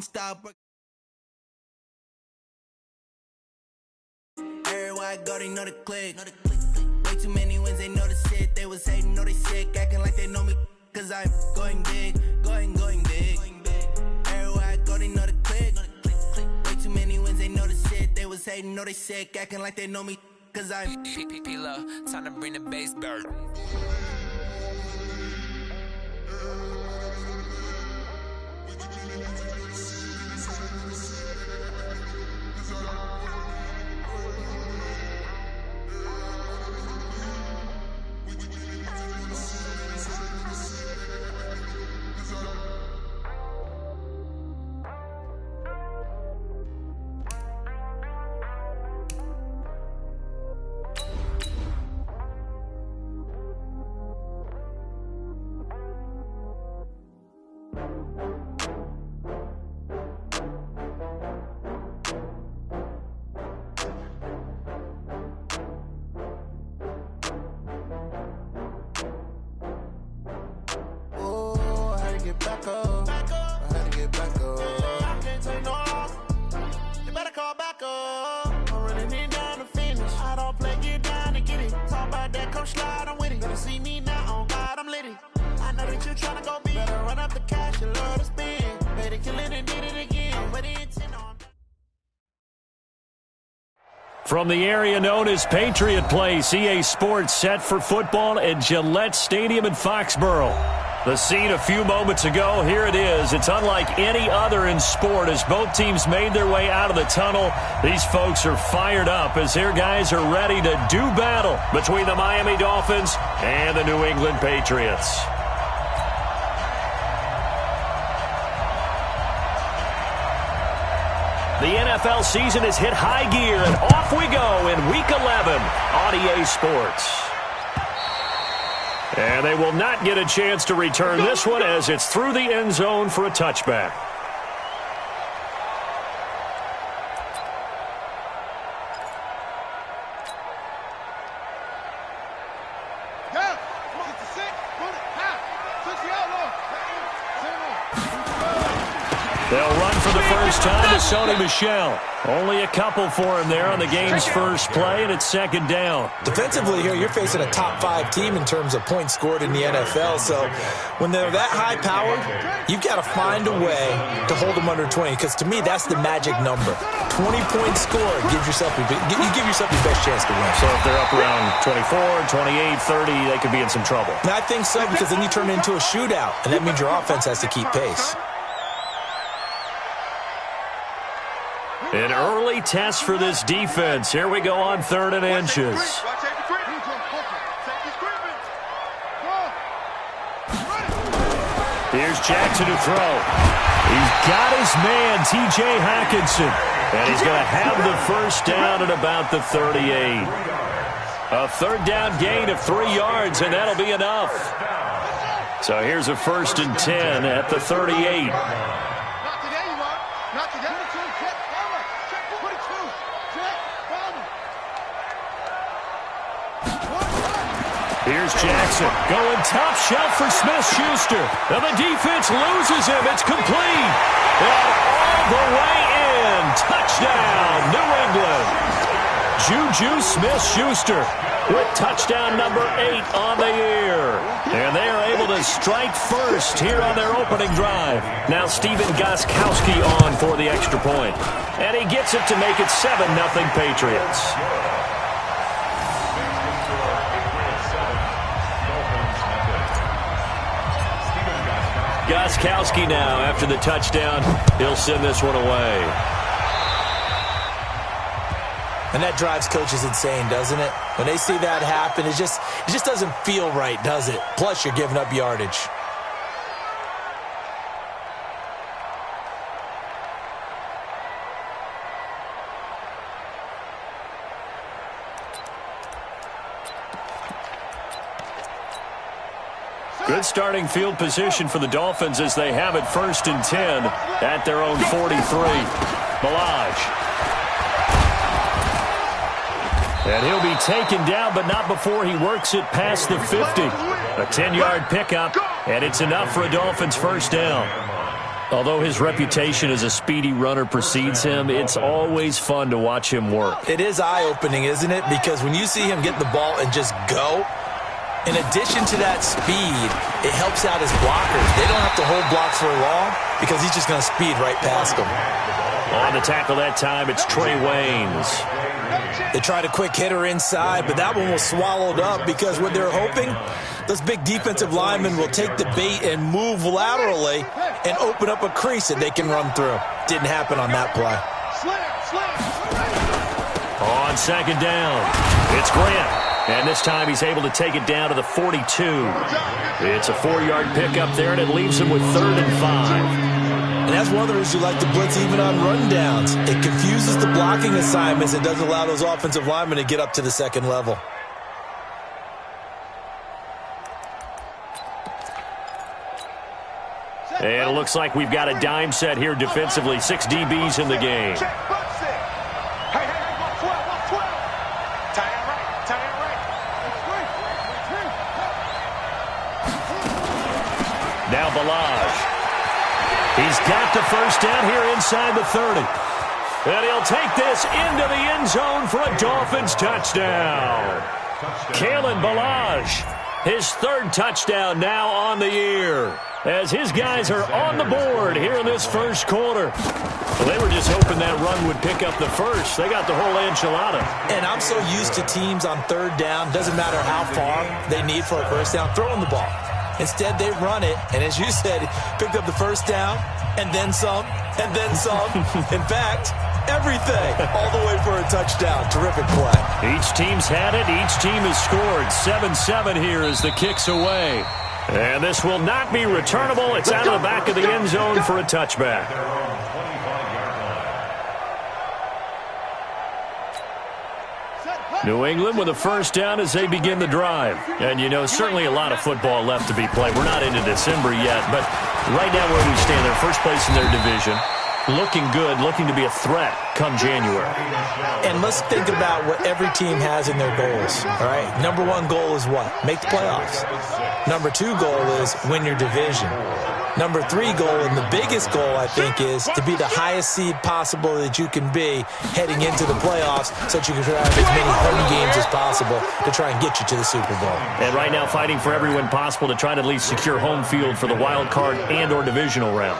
I'ma stop. Everywhere I go, they know the click. Way too many wins, they know the shit. They was hating, know they sick, acting like they know me. Cause I'm going big, going big. Everywhere I go, they know the click. Way too many wins, they know the shit. They was hating, know they sick, acting like they know me. Cause I'm P-P-P-Lo, time to bring the bass back. From the area known as Patriot Place, EA Sports set for football at Gillette Stadium in Foxborough. The scene a few moments ago, here it is. It's unlike any other in sport as both teams made their way out of the tunnel. These folks are fired up as their guys are ready to do battle between the Miami Dolphins and the New England Patriots. The NFL season has hit high gear, and off we go in Week 11 on EA Sports. And they will not get a chance to return this one as it's through the end zone for a touchback. They'll run for the first time to Sony Michel. Only a couple for him there on the game's first play, and it's second down. Defensively here, you're facing a top-5 team in terms of points scored in the NFL. So when they're that high-powered, you've got to find a way to hold them under 20, because to me, that's the magic number. 20 points scored, you give yourself your best chance to win. So if they're up around 24, 28, 30, they could be in some trouble. And I think so, because then you turn it into a shootout, and that means your offense has to keep pace. An early test for this defense. Here we go on 3rd and inches. Here's Jackson to throw. He's got his man, T.J. Hockenson. And he's going to have the first down at about the 38. A 3rd down gain of 3 yards, and that'll be enough. So here's a 1st and 10 at the 38. Here's Jackson going top shelf for Smith-Schuster. And the defense loses him. It's complete. And all the way in. Touchdown, New England. Juju Smith-Schuster with touchdown number 8 on the year. And they are able to strike first here on their opening drive. Now Stephen Gostkowski on for the extra point. And he gets it to make it 7-0 Patriots. Gostkowski now, after the touchdown, he'll send this one away. And that drives coaches insane, doesn't it? When they see that happen, it just doesn't feel right, does it? Plus, you're giving up yardage. Good starting field position for the Dolphins as they have it 1st and 10 at their own 43. Ballage. And he'll be taken down, but not before he works it past the 50. A 10-yard pickup, and it's enough for a Dolphins first down. Although his reputation as a speedy runner precedes him, it's always fun to watch him work. It is eye-opening, isn't it? Because when you see him get the ball and just go, in addition to that speed, it helps out his blockers. They don't have to hold blocks for long because he's just going to speed right past them. On the tackle that time, it's Trey Waynes. They tried a quick hitter inside, but that one was swallowed up because what they're hoping, those big defensive linemen will take the bait and move laterally and open up a crease that they can run through. Didn't happen on that play. On second down, it's Grant. And this time he's able to take it down to the 42. It's a 4-yard pickup there, and it leaves him with 3rd and 5. And that's one of the reasons you like to blitz even on rundowns. It confuses the blocking assignments. It doesn't allow those offensive linemen to get up to the second level. And it looks like we've got a dime set here defensively. 6 DBs in the game. Now Balaj. He's got the first down here inside the 30. And he'll take this into the end zone for a Dolphins touchdown. Kalen Balaj, his 3rd touchdown now on the year, as his guys are on the board here in this first quarter. Well, they were just hoping that run would pick up the first. They got the whole enchilada. And I'm so used to teams on 3rd down, doesn't matter how far they need for a first down, throwing the ball. Instead, they run it, and as you said, picked up the first down, and then some, and then some. In fact, everything, all the way for a touchdown. Terrific play. Each team's had it. Each team has scored. 7-7 here as the kick's away. And this will not be returnable. It's out of the back of the end zone for a touchback. New England with a first down as they begin the drive. And, you know, certainly a lot of football left to be played. We're not into December yet, but right now where we stand, they're first place in their division. Looking good, looking to be a threat come January. And let's think about what every team has in their goals, all right? Number 1 goal is what? Make the playoffs. Number 2 goal is win your division. Number 3 goal, and the biggest goal, I think, is to be the highest seed possible that you can be heading into the playoffs so that you can have as many home games as possible to try and get you to the Super Bowl. And right now fighting for every win possible to try to at least secure home field for the wild card and or divisional round.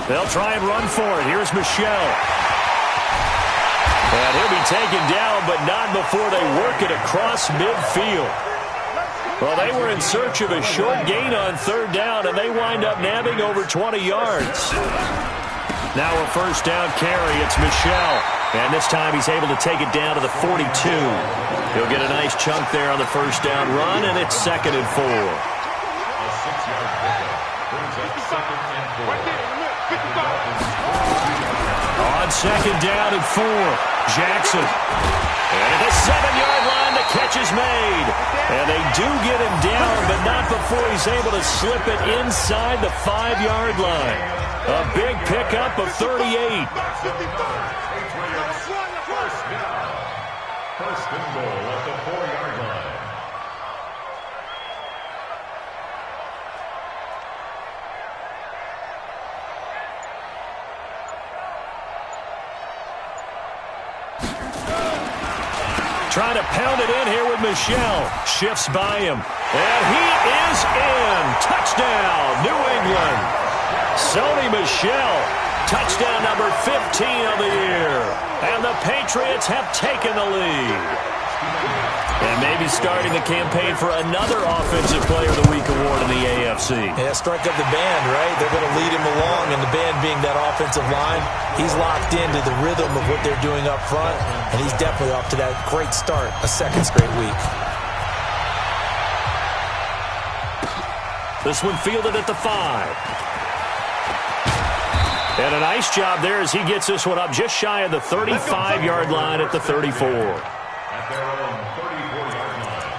They'll try and run for it. Here's Michelle. And he'll be taken down, but not before they work it across midfield. Well, they were in search of a short gain on 3rd down, and they wind up nabbing over 20 yards. Now a first down carry. It's Michelle. And this time he's able to take it down to the 42. He'll get a nice chunk there on the first down run, and it's 2nd and 4. On 2nd down and 4, Jackson. And at the 7-yard line, the catch is made. And they do get him down, but not before he's able to slip it inside the 5-yard line. A big pickup of 38. First and goal at the 4-yard line. Trying to pound it in here with Michelle. Shifts by him. And he is in. Touchdown, New England. Sony Michelle. Touchdown number 15 of the year. And the Patriots have taken the lead. And maybe starting the campaign for another Offensive Player of the Week award in the AFC. Yeah, strike up the band, right? They're going to lead him along, and the band being that offensive line, he's locked into the rhythm of what they're doing up front, and he's definitely off to that great start, a 2nd straight week. This one fielded at the 5. And a nice job there as he gets this one up just shy of the 35-yard line at the 34. At their own 34-yard line.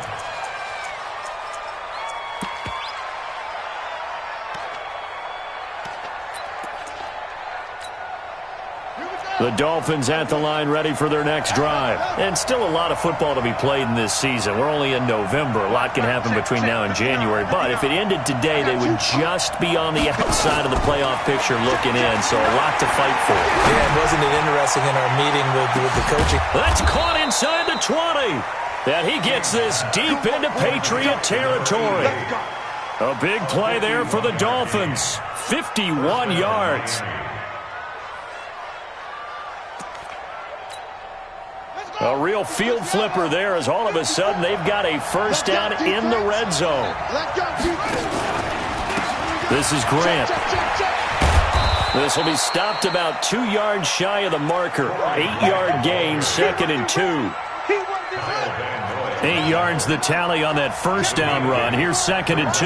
Here we go. The Dolphins at the line ready for their next drive. And still a lot of football to be played in this season. We're only in November. A lot can happen between now and January. But if it ended today, they would just be on the outside of the playoff picture looking in. So a lot to fight for. Yeah, and wasn't it interesting in our meeting with the coaching? That's caught inside the 20. And he gets this deep into Patriot territory. A big play there for the Dolphins. 51 yards. A real field flipper there as all of a sudden they've got a first down in the red zone. This is Grant. This will be stopped about 2 yards shy of the marker. 8-yard gain, 2nd and 2. 8 yards the tally on that first down run. Here's 2nd and 2.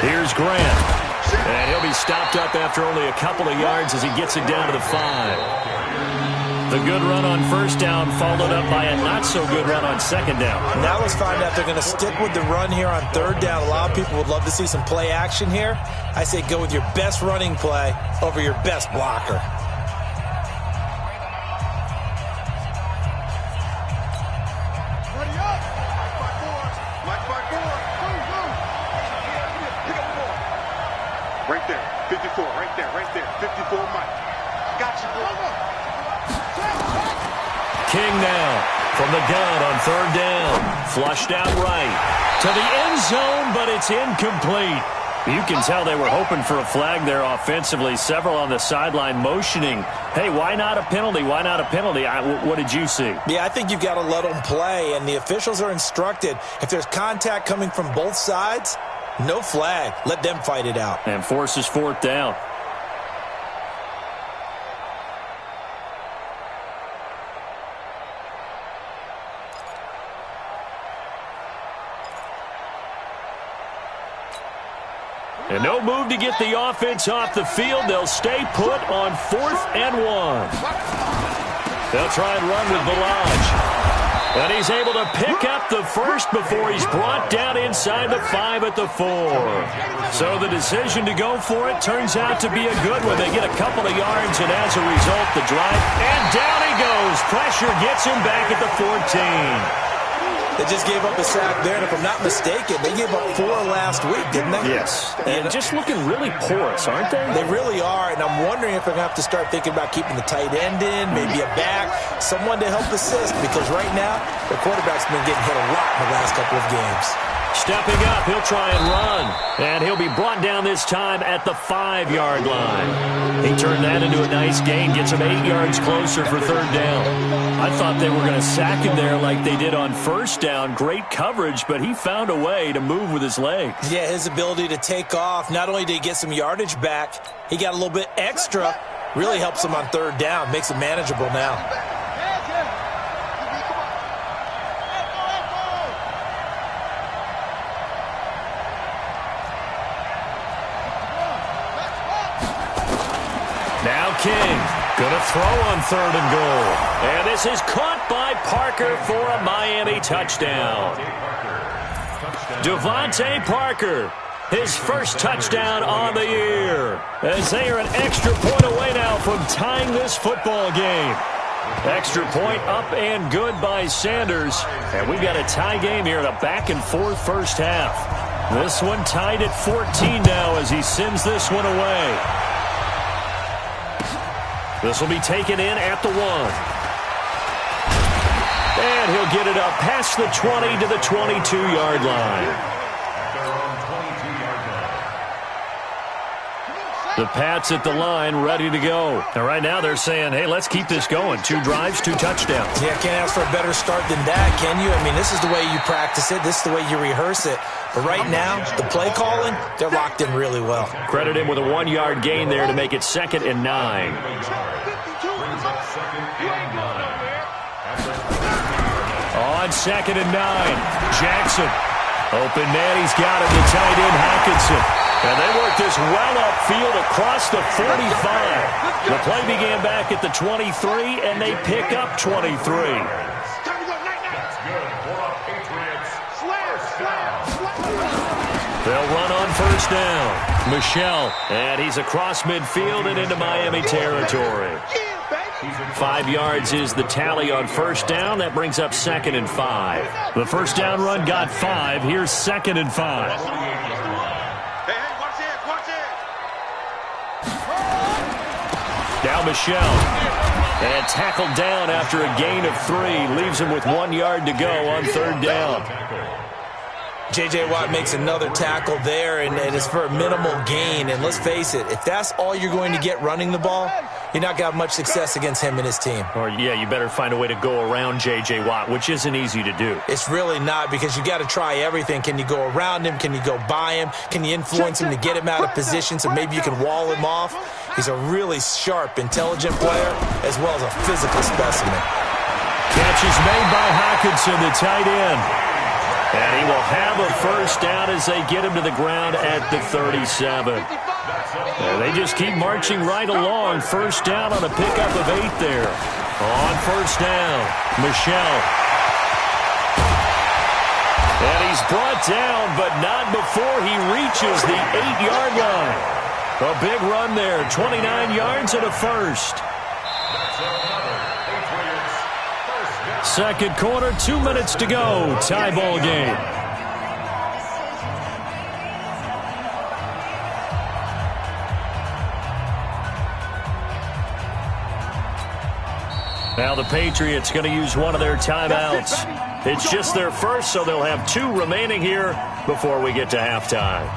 Here's Grant. And he'll be stopped up after only a couple of yards as he gets it down to the 5. The good run on first down followed up by a not-so-good run on second down. Now let's find out if they're going to stick with the run here on third down. A lot of people would love to see some play action here. I say go with your best running play over your best blocker. Right there, 54, right there, 54, Mike. Got you, boy. King now from the gun on third down. Flushed out right to the end zone, but it's incomplete. You can tell they were hoping for a flag there offensively. Several on the sideline motioning, hey, why not a penalty? Why not a penalty? What did you see? Yeah, I think you've got to let them play, and the officials are instructed. If there's contact coming from both sides, no flag. Let them fight it out. And forces fourth down. And no move to get the offense off the field. They'll stay put on 4th and 1. They'll try and run with Balaj. And he's able to pick up the first before he's brought down inside the 5 at the 4. So the decision to go for it turns out to be a good one. They get a couple of yards, and as a result, the drive. And down he goes. Pressure gets him back at the 14. They just gave up a sack there, and if I'm not mistaken, they gave up 4 last week, didn't they? Yes. And just looking really porous, aren't they? They really are, and I'm wondering if they're going to have to start thinking about keeping the tight end in, maybe a back, someone to help assist, because right now, the quarterback's been getting hit a lot in the last couple of games. Stepping up, he'll try and run. And he'll be brought down this time at the 5-yard line. He turned that into a nice gain, gets him 8 yards closer for third down. I thought they were going to sack him there like they did on first down. Great coverage, but he found a way to move with his legs. Yeah, his ability to take off. Not only did he get some yardage back, he got a little bit extra. Really helps him on third down. Makes it manageable now. Now King, going to throw on third and goal. And this is caught by Parker for a Miami touchdown. Devontae Parker, his first touchdown on the year. As they are an extra point away now from tying this football game. Extra point up and good by Sanders. And we've got a tie game here in a back-and-forth first half. This one tied at 14 now as he sends this one away. This will be taken in at the 1. And he'll get it up past the 20 to the 22-yard line. The Pats at the line, ready to go. And right now they're saying, hey, let's keep this going. 2 drives, 2 touchdowns. Yeah, can't ask for a better start than that, can you? I mean, this is the way you practice it. This is the way you rehearse it. But right now, the play calling, they're locked in really well. Credit him with a 1-yard gain there to make it 2nd and 9. On 2nd and 9, Jackson. Open man, he's got him, the tight end Hockenson. And they work this well upfield across the 45. The play began back at the 23, and they pick up 23. They'll run on first down. Michelle, and he's across midfield and into Miami territory. 5 yards is the tally on first down. That brings up 2nd and 5. The first down run got 5. Here's 2nd and 5. Now Michelle. And tackled down after a gain of 3. Leaves him with 1 yard to go on third down. J.J. Watt makes another tackle there, and it is for a minimal gain. And let's face it, if that's all you're going to get running the ball, you're not going to have much success against him and his team. Or, yeah, you better find a way to go around J.J. Watt, which isn't easy to do. It's really not, because you got to try everything. Can you go around him? Can you go by him? Can you influence him to get him out of position so maybe you can wall him off? He's a really sharp, intelligent player, as well as a physical specimen. Catch is made by Hawkinson, the tight end. And he will have a first down as they get him to the ground at the 37. And they just keep marching right along. First down on a pickup of 8 there. On first down, Michelle. And he's brought down, but not before he reaches the 8-yard line. A big run there, 29 yards and a first. Second quarter, 2 minutes to go. Tie ball game. Now the Patriots going to use one of their timeouts. It's just their first, so they'll have 2 remaining here before we get to halftime.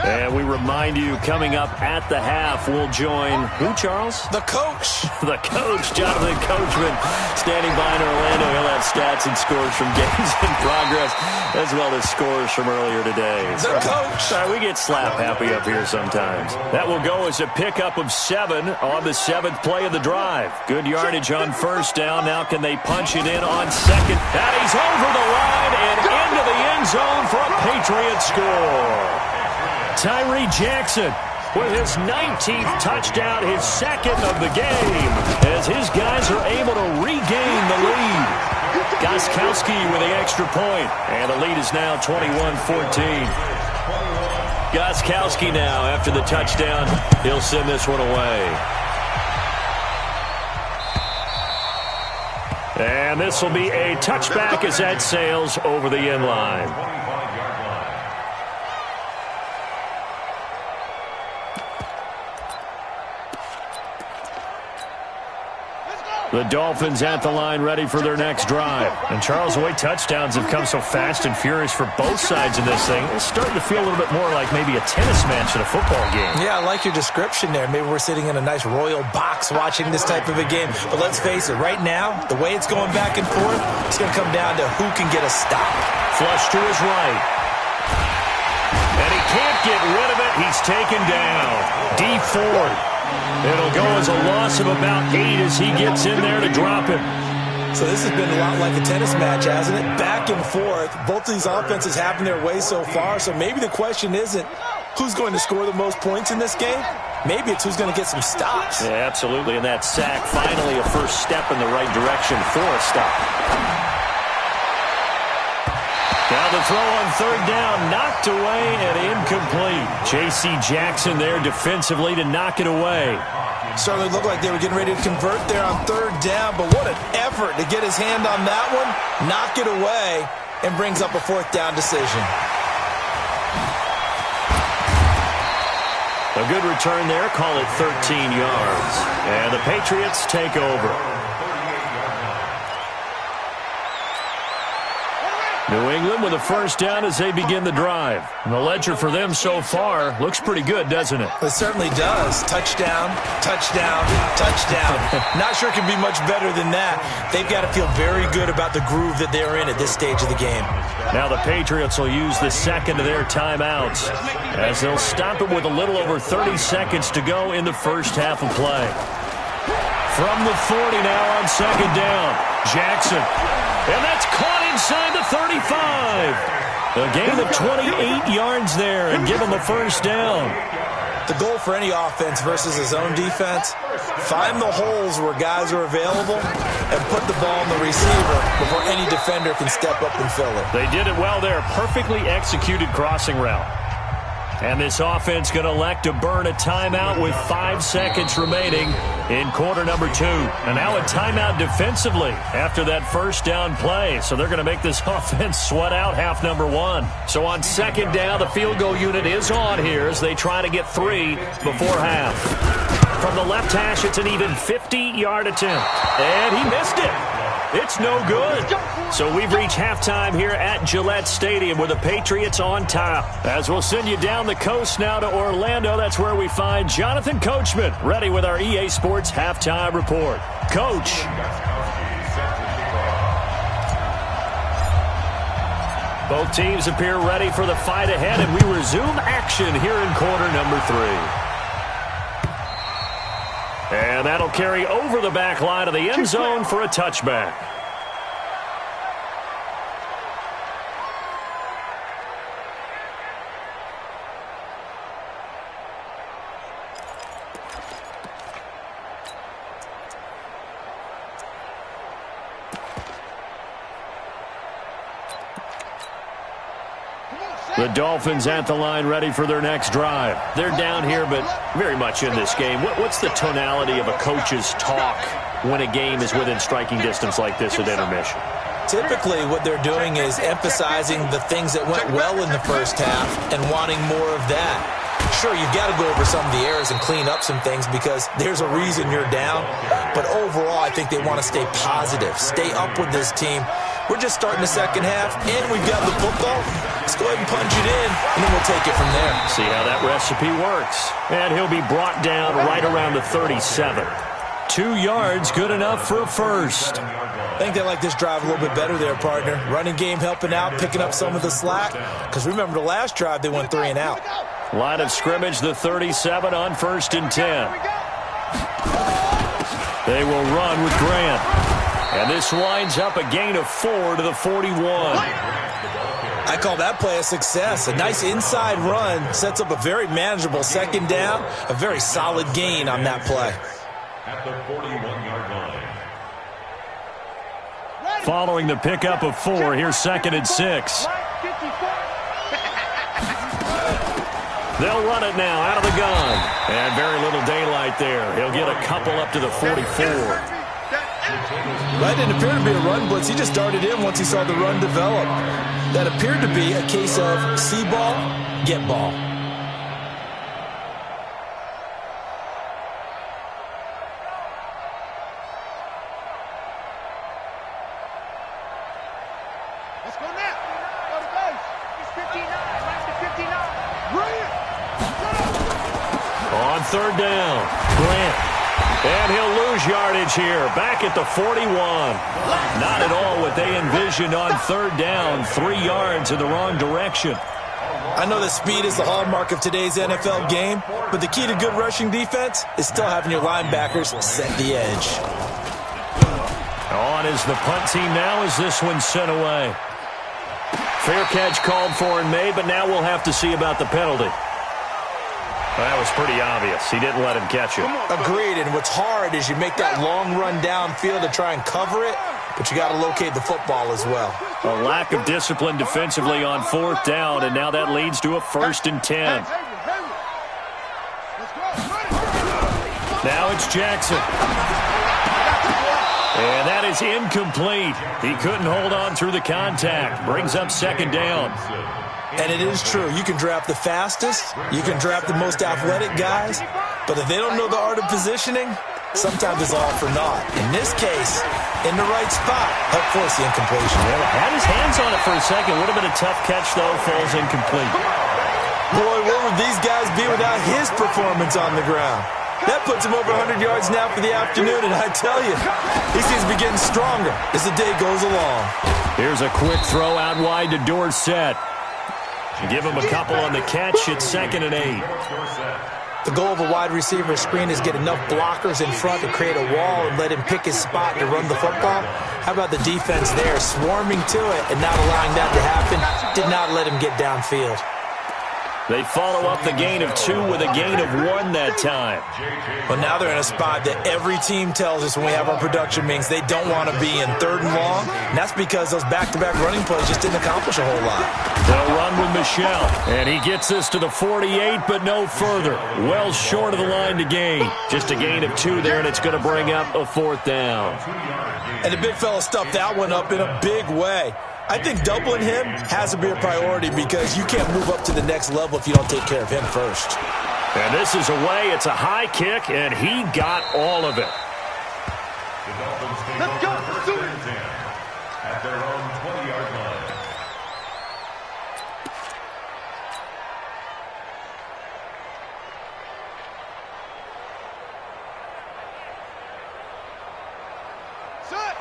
And we remind you, coming up at the half, we'll join who, Charles? The coach. The coach, Jonathan Coachman, standing by in Orlando. He'll have stats and scores from games in progress, as well as scores from earlier today. The coach. Sorry, we get slap happy up here sometimes. That will go as a pickup of 7 on the 7th play of the drive. Good yardage on first down. Now can they punch it in on second? And he's over the line and into the end zone for a Patriot score. Tyree Jackson with his 19th touchdown, his 2nd of the game, as his guys are able to regain the lead. Gostkowski with the extra point, and the lead is now 21-14. Gostkowski now, after the touchdown, he'll send this one away. And this will be a touchback as that sails over the end line. The Dolphins at the line, ready for their next drive. And Charles, the way touchdowns have come so fast and furious for both sides in this thing, it's starting to feel a little bit more like maybe a tennis match at a football game. Yeah, I like your description there. Maybe we're sitting in a nice royal box watching this type of a game. But let's face it, right now, the way it's going back and forth, it's going to come down to who can get a stop. Flush to his right. And he can't get rid of it. He's taken down. D Ford. It'll go as a loss of about 8 as he gets in there to drop him. So this has been a lot like a tennis match, hasn't it? Back and forth. Both of these offenses having their way so far. So maybe the question isn't who's going to score the most points in this game. Maybe it's who's going to get some stops. Yeah, absolutely. And that sack, finally a first step in the right direction for a stop. Now the throw on third down, knocked away and incomplete. J.C. Jackson there defensively to knock it away. Certainly looked like they were getting ready to convert there on third down, but what an effort to get his hand on that one, knock it away, and brings up a fourth down decision. A good return there, call it 13 yards. And the Patriots take over. New England with a first down as they begin the drive. And the ledger for them so far looks pretty good, doesn't it? It certainly does. Touchdown, touchdown, touchdown. Not sure it can be much better than that. They've got to feel very good about the groove that they're in at this stage of the game. Now the Patriots will use the second of their timeouts as they'll stop it with a little over 30 seconds to go in the first half of play. From the 40 now on second down, Jackson. And that's caught inside the 35. A gain of 28 yards there and give him a first down. The goal for any offense versus his own defense, find the holes where guys are available and put the ball on the receiver before any defender can step up and fill it. They did it well there. Perfectly executed crossing route. And this offense going to elect to burn a timeout with 5 seconds remaining in quarter number 2. And now a timeout defensively after that first down play. So they're going to make this offense sweat out half number 1. So on second down, the field goal unit is on here as they try to get 3 before half. From the left hash, it's an even 50-yard attempt. And he missed it. It's no good. So we've reached halftime here at Gillette Stadium with the Patriots on top. As we'll send you down the coast now to Orlando, that's where we find Jonathan Coachman ready with our EA Sports halftime report. Coach. Both teams appear ready for the fight ahead, and we resume action here in quarter number 3. And that'll carry over the back line of the end zone for a touchback. The Dolphins at the line ready for their next drive. They're down here, but very much in this game. What's the tonality of a coach's talk when a game is within striking distance like this at intermission? Typically, what they're doing is emphasizing the things that went well in the first half and wanting more of that. Sure, you've got to go over some of the errors and clean up some things because there's a reason you're down. But overall, I think they want to stay positive, stay up with this team. We're just starting the second half, and we've got the football. Let's go ahead and punch it in, and then we'll take it from there. See how that recipe works. And he'll be brought down right around the 37. 2 yards, good enough for a first. I think they like this drive a little bit better there, partner. Running game helping out, picking up some of the slack. Because remember, the last drive, they went 3 and out. Line of scrimmage, the 37 on 1st and 10. They will run with Grant. And this winds up a gain of 4 to the 41. I call that play a success. A nice inside run sets up a very manageable second down. A very solid gain on that play. At the 41-yard line. Following the pickup of 4, here's 2nd and 6. They'll run it now out of the gun. And very little daylight there. He'll get a couple up to the 44. That didn't appear to be a run blitz. He just darted in once he saw the run develop. That appeared to be a case of see ball, get ball. Let's go now. Go to base. It's 59. Right to 59. On 3rd down, Grant. And he'll lose yardage here, back at the 41. Not at all what they envisioned on 3rd down, 3 yards in the wrong direction. I know that speed is the hallmark of today's NFL game, but the key to good rushing defense is still having your linebackers set the edge. On is the punt team now as this one's sent away. Fair catch called for and made, but now we'll have to see about the penalty. That was pretty obvious. He didn't let him catch it. Agreed, and what's hard is you make that long run downfield to try and cover it, but you got to locate the football as well. A lack of discipline defensively on 4th down, and now that leads to a 1st and 10. Now it's Jackson. And that is incomplete. He couldn't hold on through the contact. Brings up 2nd down. And it is true. You can draft the fastest. You can draft the most athletic guys. But if they don't know the art of positioning, sometimes it's all for naught. In this case, in the right spot, help force the incompletion. Well, had his hands on it for a second. Would have been a tough catch, though. Falls incomplete. Boy, where would these guys be without his performance on the ground? That puts him over 100 yards now for the afternoon, and I tell you, he seems to be getting stronger as the day goes along. Here's a quick throw out wide to Dorsett. Give him a couple on the catch. It's 2nd and 8. The goal of a wide receiver screen is get enough blockers in front to create a wall and let him pick his spot to run the football. How about the defense there, swarming to it and not allowing that to happen? Did not let him get downfield. They follow up the gain of 2 with a gain of 1 that time. Well, now they're in a spot that every team tells us when we have our production meetings they don't want to be in, 3rd and long. And that's because those back-to-back running plays just didn't accomplish a whole lot. They'll run with Michel. And he gets this to the 48, but no further. Well short of the line to gain. Just a gain of 2 there, and it's going to bring up a 4th down. And the big fella stuffed that one up in a big way. I think doubling him has to be a priority because you can't move up to the next level if you don't take care of him first. And this is away. It's a high kick, and he got all of it. Let's go. Do it. At their own 20-yard line.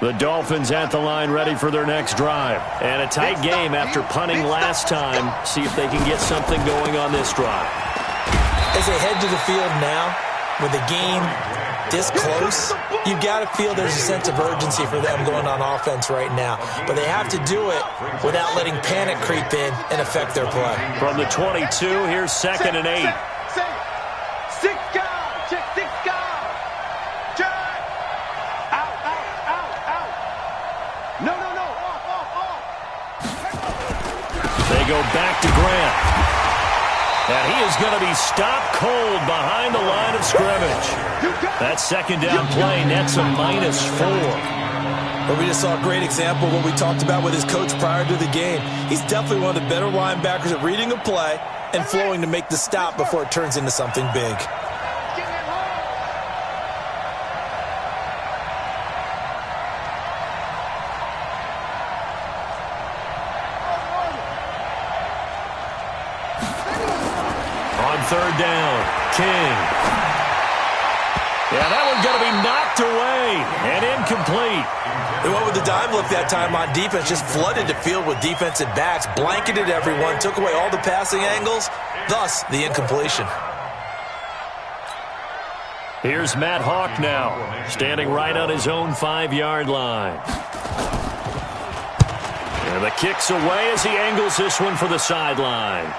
The Dolphins at the line ready for their next drive. And a tight game after punting last time. See if they can get something going on this drive. As they head to the field now, with the game this close, you've got to feel there's a sense of urgency for them going on offense right now. But they have to do it without letting panic creep in and affect their play. From the 22, here's 2nd and 8. Six guys. Check 6 guys. Check. Out. No. Off. They go back to Grant. And he is going to be stopped cold behind the line of scrimmage. That 2nd down play nets a -4. But we just saw a great example of what we talked about with his coach prior to the game. He's definitely one of the better linebackers at reading a play and flowing to make the stop before it turns into something big. On 3rd down, King. Yeah, that one's going to be knocked away and incomplete. They went with the dime look that time on defense, just flooded the field with defensive backs, blanketed everyone, took away all the passing angles, thus the incompletion. Here's Matt Hawk now, standing right on his own 5-yard line. And the kick's away as he angles this one for the sideline.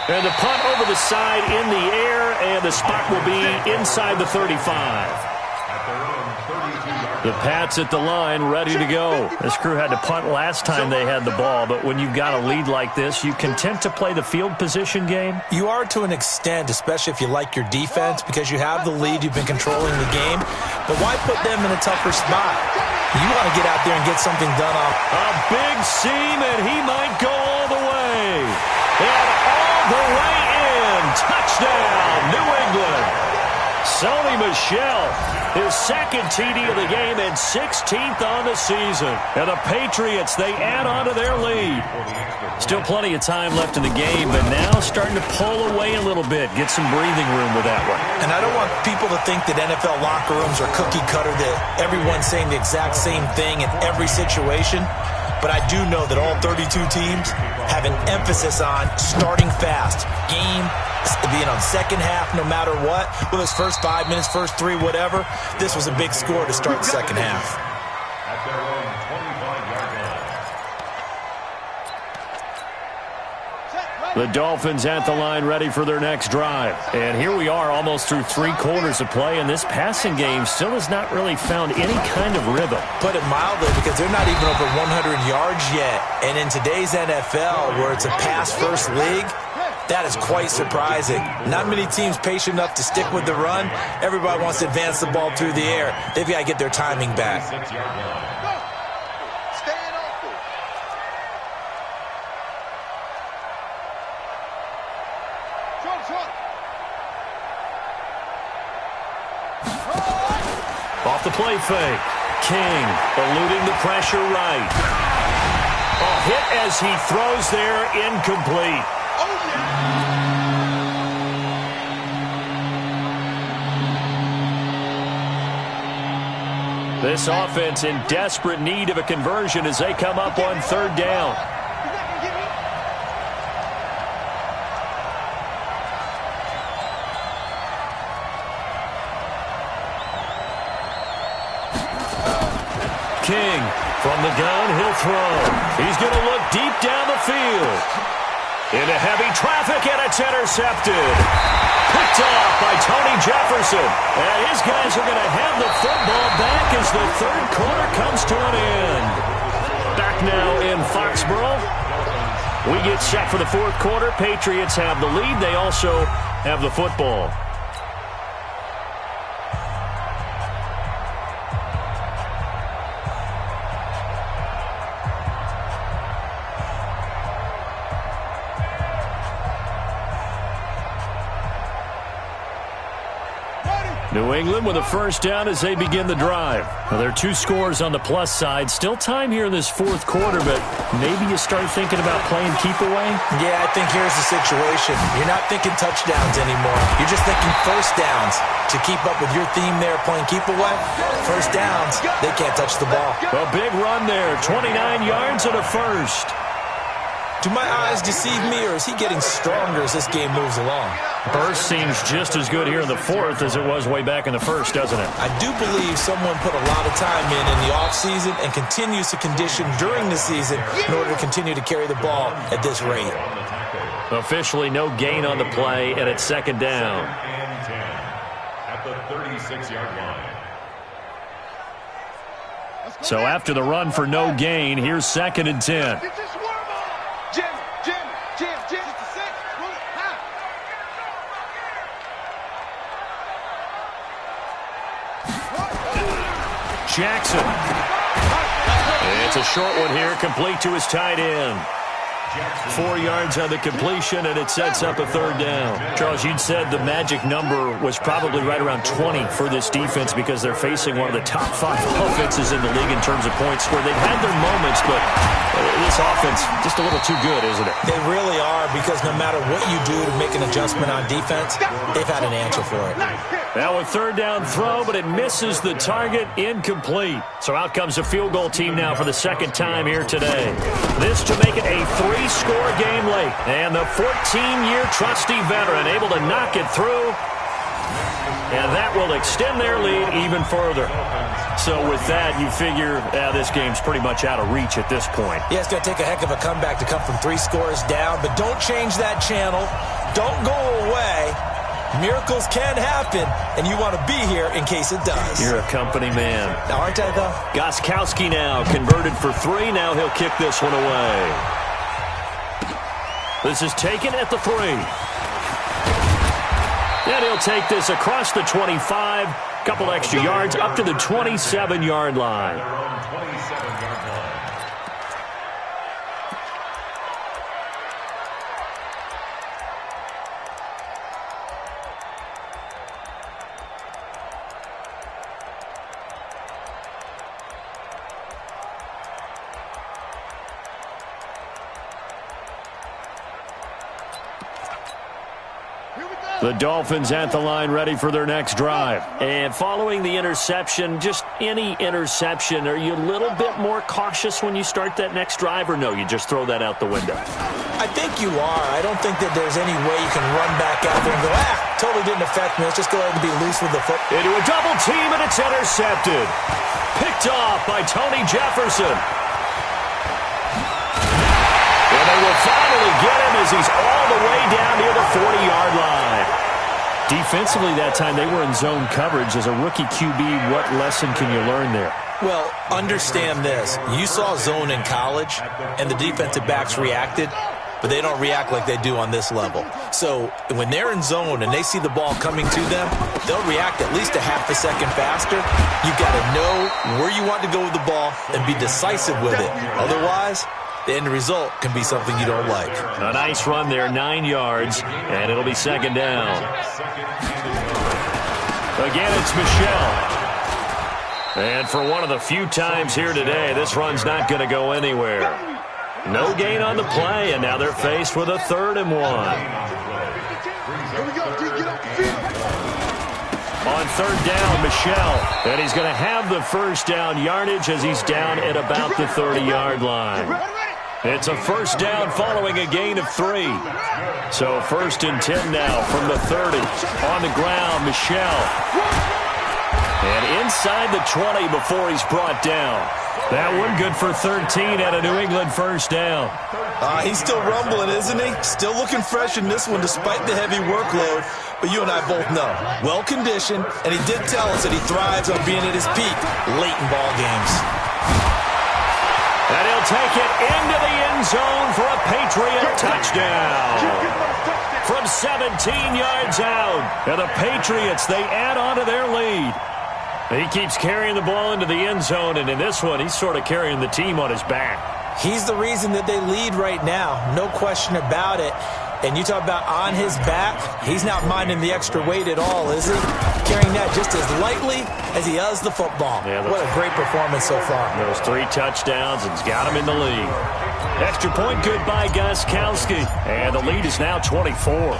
And the punt over the side in the air, and the spot will be inside the 35. The Pats at the line, ready to go. This crew had to punt last time they had the ball, but when you've got a lead like this, you content to play the field position game? You are to an extent, especially if you like your defense, because you have the lead, you've been controlling the game. But why put them in a tougher spot? You want to get out there and get something done off. A big seam, and he might go all the way. And all the way in. Touchdown, New England. Sony Michel, his 2nd TD of the game and 16th on the season. And the Patriots, they add on to their lead. Still plenty of time left in the game, but now starting to pull away a little bit. Get some breathing room with that one. And I don't want people to think that NFL locker rooms are cookie cutter, that everyone's saying the exact same thing in every situation. But I do know that all 32 teams have an emphasis on starting fast. Game being on second half no matter what. With those first 5 minutes, first 3, whatever. This was a big score to start the second half. At their own 25-yard line. The Dolphins at the line ready for their next drive. And here we are almost through 3 quarters of play, and this passing game still has not really found any kind of rhythm. Put it mildly, because they're not even over 100 yards yet. And in today's NFL, where it's a pass-first league, that is quite surprising. Not many teams patient enough to stick with the run. Everybody wants to advance the ball through the air. They've got to get their timing back. Off the play fake. King eluding the pressure right. A hit as he throws there, incomplete. This offense in desperate need of a conversion as they come up on 3rd down. King from the gun, he'll throw. He's going to look deep down the field. Into heavy traffic, and it's intercepted. Picked off by Tony Jefferson. And his guys are going to have the football back as the third quarter comes to an end. Back now in Foxborough. We get set for the fourth quarter. Patriots have the lead. They also have the football. New England with a first down as they begin the drive. Well, there are two scores on the plus side. Still time here in this fourth quarter, but maybe you start thinking about playing keep away? Yeah, I think here's the situation. You're not thinking touchdowns anymore. You're just thinking first downs. To keep up with your theme there, playing keep away, first downs, they can't touch the ball. A big run there, 29 yards and a first. Do my eyes deceive me, or is he getting stronger as this game moves along? Burst seems just as good here in the fourth as it was way back in the first, doesn't it? I do believe someone put a lot of time in the offseason and continues to condition during the season in order to continue to carry the ball at this rate. Officially no gain on the play, and it's second down. And 10 at the 36-yard line. So after the run for no gain, here's second and 10. Jackson. It's a short one here, complete to his tight end. 4 yards on the completion, and it sets up a third down. Charles, you'd said the magic number was probably right around 20 for this defense because they're facing one of the top 5 offenses in the league in terms of points scored. They've had their moments, but this offense just a little too good, isn't it? They really are, because no matter what you do to make an adjustment on defense, they've had an answer for it. Now a third down throw, but it misses the target, incomplete. So out comes a field goal team now for the second time here today. This to make it a 3-score game late. And the 14-year trusty veteran able to knock it through. And that will extend their lead even further. So with that, you figure this game's pretty much out of reach at this point. Yeah, it's going to take a heck of a comeback to come from 3 scores down, but don't change that channel. Don't go away. Miracles can happen, and you want to be here in case it does. You're a company man. Now, aren't I, though? Gostkowski now converted for 3. Now he'll kick this one away. This is taken at the 3. And he'll take this across the 25. Couple extra yards up to the 27-yard line. The Dolphins at the line ready for their next drive. And following the interception, just any interception, are you a little bit more cautious when you start that next drive, or no, you just throw that out the window? I think you are. I don't think that there's any way you can run back out there and go, totally didn't affect me. Let's just go ahead and be loose with the foot. Into a double team, and it's intercepted. Picked off by Tony Jefferson. And they will finally get him as he's all the way down near the 40-yard line. Defensively that time, they were in zone coverage. As a rookie QB, what lesson can you learn there? Well, understand this. You saw zone in college, and the defensive backs reacted, but they don't react like they do on this level. So when they're in zone and they see the ball coming to them, they'll react at least a half a second faster. You've got to know where you want to go with the ball and be decisive with it. Otherwise, the end result can be something you don't like. A nice run there, 9 yards, and it'll be second down. Again, it's Michel. And for one of the few times here today, this run's not going to go anywhere. No gain on the play, and now they're faced with a 3rd and 1. On 3rd down, Michel. And he's going to have the first down yardage as he's down at about the 30-yard line. It's a first down following a gain of 3. So 1st and 10 now from the 30. On the ground, Michel. And inside the 20 before he's brought down. That one good for 13 at a New England first down. He's still rumbling, isn't he? Still looking fresh in this one despite the heavy workload. But you and I both know, well-conditioned, and he did tell us that he thrives on being at his peak late in ball games. And he'll take it into the end zone for a Patriot touchdown. From 17 yards out. And the Patriots, they add on to their lead. He keeps carrying the ball into the end zone, and in this one, he's sort of carrying the team on his back. He's the reason that they lead right now, no question about it. And you talk about on his back, he's not minding the extra weight at all, is he? Carrying that just as lightly as he does the football. Yeah, what a great performance so far. Those 3 touchdowns, and he's got him in the lead. Extra point good by Gostkowski, and the lead is now 24.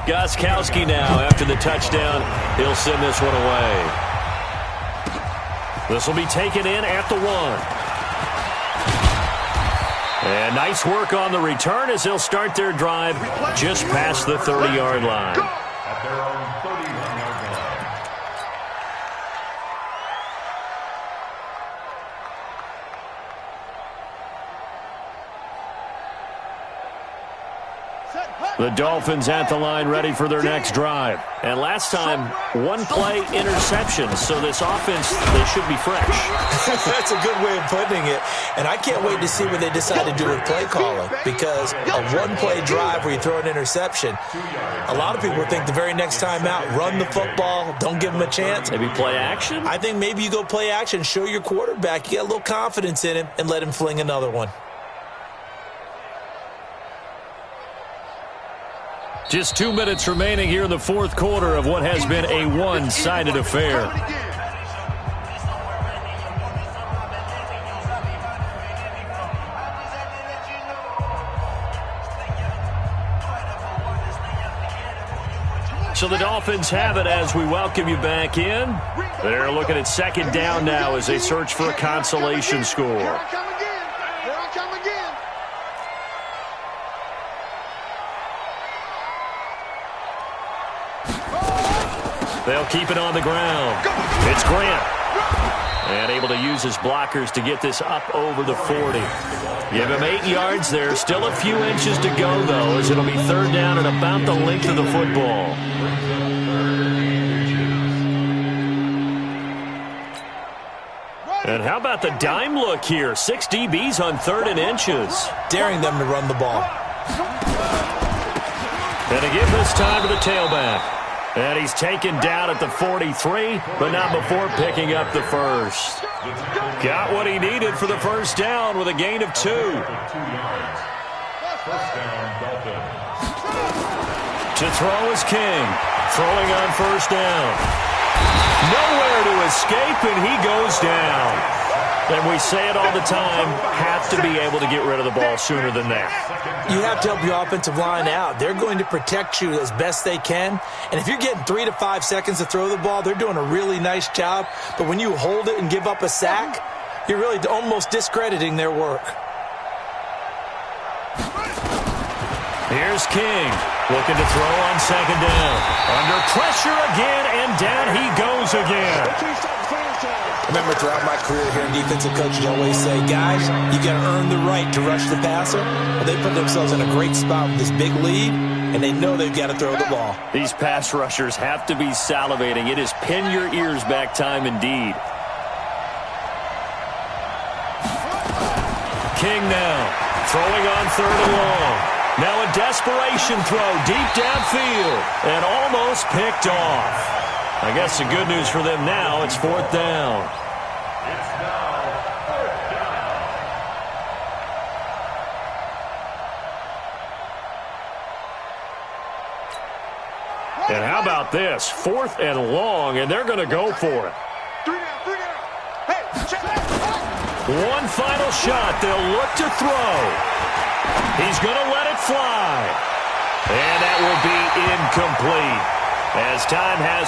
Gostkowski now, after the touchdown, he'll send this one away. This will be taken in at the 1. And nice work on the return as they'll start their drive just past the 30-yard line. At their own 31-yard line. The Dolphins at the line ready for their next drive. And last time, 1-play interception. So this offense, they should be fresh. That's a good way of putting it. And I can't wait to see what they decide to do with play calling. Because a 1-play drive where you throw an interception, a lot of people think the very next time out, run the football, don't give them a chance. Maybe play action? I think maybe you go play action, show your quarterback, you get a little confidence in him, and let him fling another one. Just 2 minutes remaining here in the fourth quarter of what has been a one-sided affair. So the Dolphins have it as we welcome you back in. They're looking at second down now as they search for a consolation score. They'll keep it on the ground. It's Grant. And able to use his blockers to get this up over the 40. Give him 8 yards there. Still a few inches to go, though, as it'll be third down and about the length of the football. And how about the dime look here? 6 DBs on 3rd and inches. Daring them to run the ball. And to give this time to the tailback. And he's taken down at the 43, but not before picking up the first. Got what he needed for the first down with a gain of 2. To throw is King. Throwing on first down. Nowhere to escape, and he goes down. And we say it all the time, have to be able to get rid of the ball sooner than that. You have to help your offensive line out. They're going to protect you as best they can. And if you're getting 3 to 5 seconds to throw the ball, they're doing a really nice job. But when you hold it and give up a sack, you're really almost discrediting their work. Here's King, looking to throw on second down. Under pressure again, and down he goes again. Remember, throughout my career here in defensive coaching, I always say, guys, you got to earn the right to rush the passer. Well, they put themselves in a great spot with this big lead, and they know they've got to throw the ball. These pass rushers have to be salivating. It is pin your ears back time indeed. King now, throwing on 3rd and long. Now a desperation throw deep downfield, and almost picked off. I guess the good news for them now, it's 4th down. It's now 4th down. And how about this? 4th and long, and they're going to go for it. 3 down, 3 down. Hey, check. One final shot. They'll look to throw. He's going to let it fly. And that will be incomplete as time has